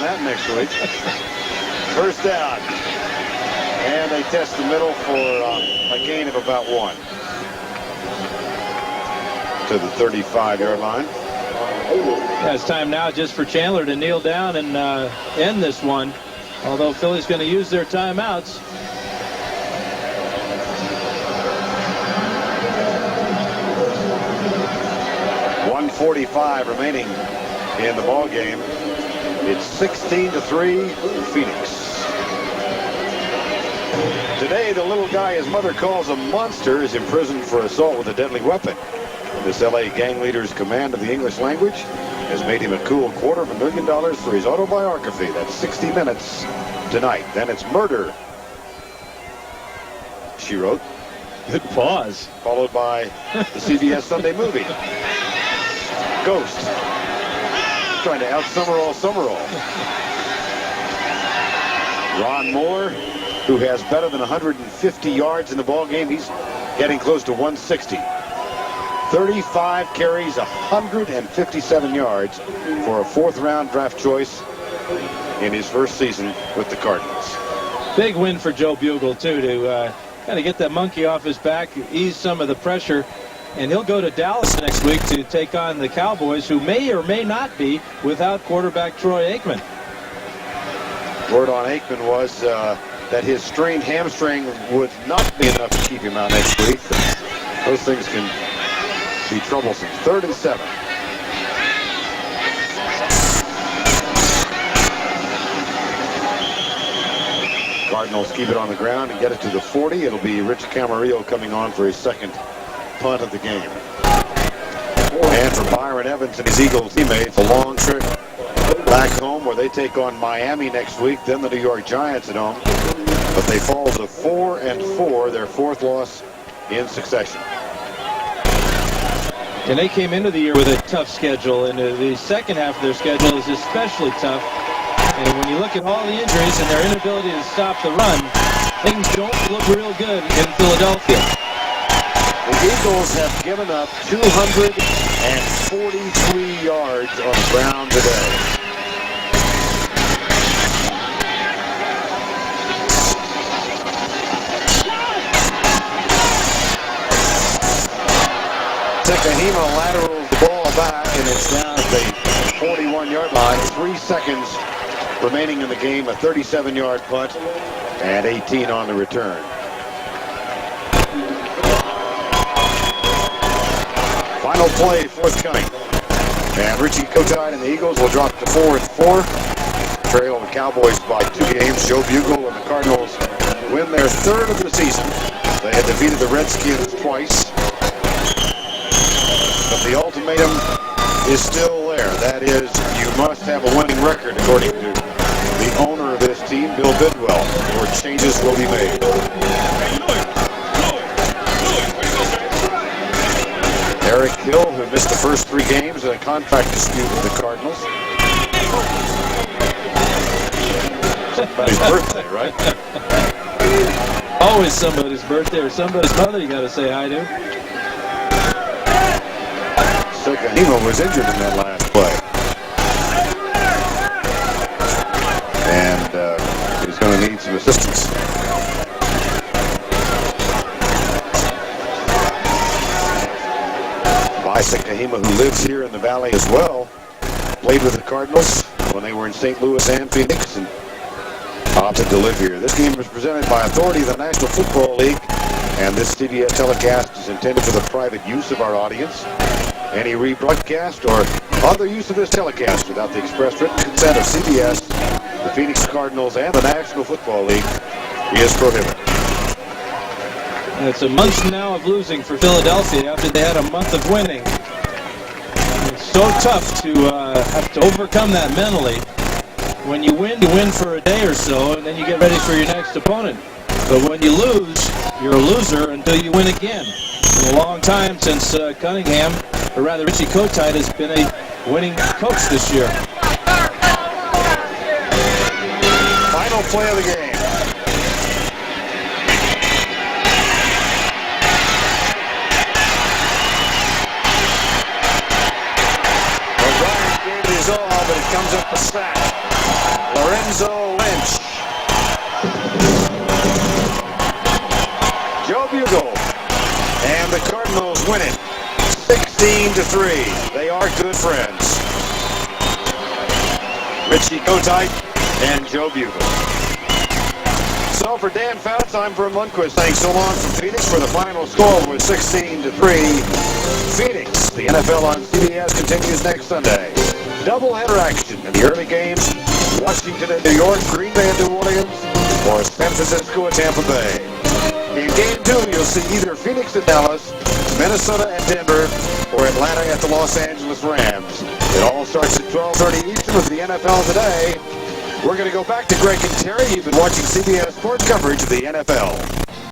that next week. First down. And they test the middle for a gain of about 1. To the 35-yard line. Yeah, it's time now just for Chandler to kneel down and end this one. Although Philly's going to use their timeouts. .145 remaining in the ball game. It's 16-3 Phoenix. Today, the little guy his mother calls a monster is imprisoned for assault with a deadly weapon. This LA gang leader's command of the English language has made him a cool $250,000 for his autobiography. That's 60 Minutes tonight. Then it's Murder, she wrote. Good pause. Followed by the CBS Sunday movie. Ghost. Trying to out-Summerall Summerall. Ron Moore, who has better than 150 yards in the ball game. He's getting close to 160. 35 carries, 157 yards for a 4th-round draft choice in his first season with the Cardinals. Big win for Joe Bugle, too, to kind of get that monkey off his back, ease some of the pressure. And he'll go to Dallas next week to take on the Cowboys, who may or may not be without quarterback Troy Aikman. Word on Aikman was that his strained hamstring would not be enough to keep him out next week. Those things can be troublesome. 3rd and 7. Cardinals keep it on the ground and get it to the 40. It'll be Rich Camarillo coming on for his second punt of the game. And for Byron Evans and his Eagles teammates, a long trip back home where they take on Miami next week, then the New York Giants at home. But they fall to 4-4, their 4th loss in succession. And they came into the year with a tough schedule, and the second half of their schedule is especially tough. And when you look at all the injuries and their inability to stop the run, things don't look real good in Philadelphia. The Eagles have given up 243 yards on the ground today. Kahima laterals the ball back, and it's down at the 41-yard line. 3 seconds remaining in the game. A 37-yard punt and 18 on the return. Final play forthcoming. And Richie Kotite and the Eagles will drop to 4-4. Trail the Cowboys by 2 games. Joe Bugle and the Cardinals win their 3rd of the season. They had defeated the Redskins twice. But the ultimatum is still there. That is, you must have a winning record, according to the owner of this team, Bill Bidwell, or changes will be made. Eric Hill, who missed the first 3 games in a contract dispute with the Cardinals. Somebody's birthday, right? Always somebody's birthday or somebody's mother you got to say hi to. Kahima was injured in that last play. And he's going to need some assistance. Isaac Kahima, who lives here in the Valley as well, played with the Cardinals when they were in St. Louis and Phoenix and opted to live here. This game is presented by authority of the National Football League, and this CBS telecast is intended for the private use of our audience. Any rebroadcast or other use of this telecast without the express written consent of CBS, the Phoenix Cardinals, and the National Football League is prohibited. It's a month now of losing for Philadelphia after they had a month of winning. It's so tough to have to overcome that mentally. When you win for a day or so, and then you get ready for your next opponent. But when you lose, you're a loser until you win again. It's been a long time since Cunningham, or rather Richie Kotite, has been a winning coach this year. Final play of the game. O'Brien gave it his all, but it comes up a sack. Lorenzo Lynch. Joe Bugle. And the Cardinals win it 16-3. They are good friends. Richie Kotite and Joe Bugle. So for Dan Fouts, I'm Vern Lundquist. Thanks so long from Phoenix, where the final score was 16-3. Phoenix. The NFL on CBS continues next Sunday. Doubleheader action in the early games. Washington and New York, Green Bay and New Orleans, or San Francisco and Tampa Bay. In Game 2, you'll see either Phoenix and Dallas, Minnesota and Denver, or Atlanta at the Los Angeles Rams. It all starts at 12:30 Eastern with the NFL Today. We're going to go back to Greg and Terry. You've been watching CBS Sports coverage of the NFL.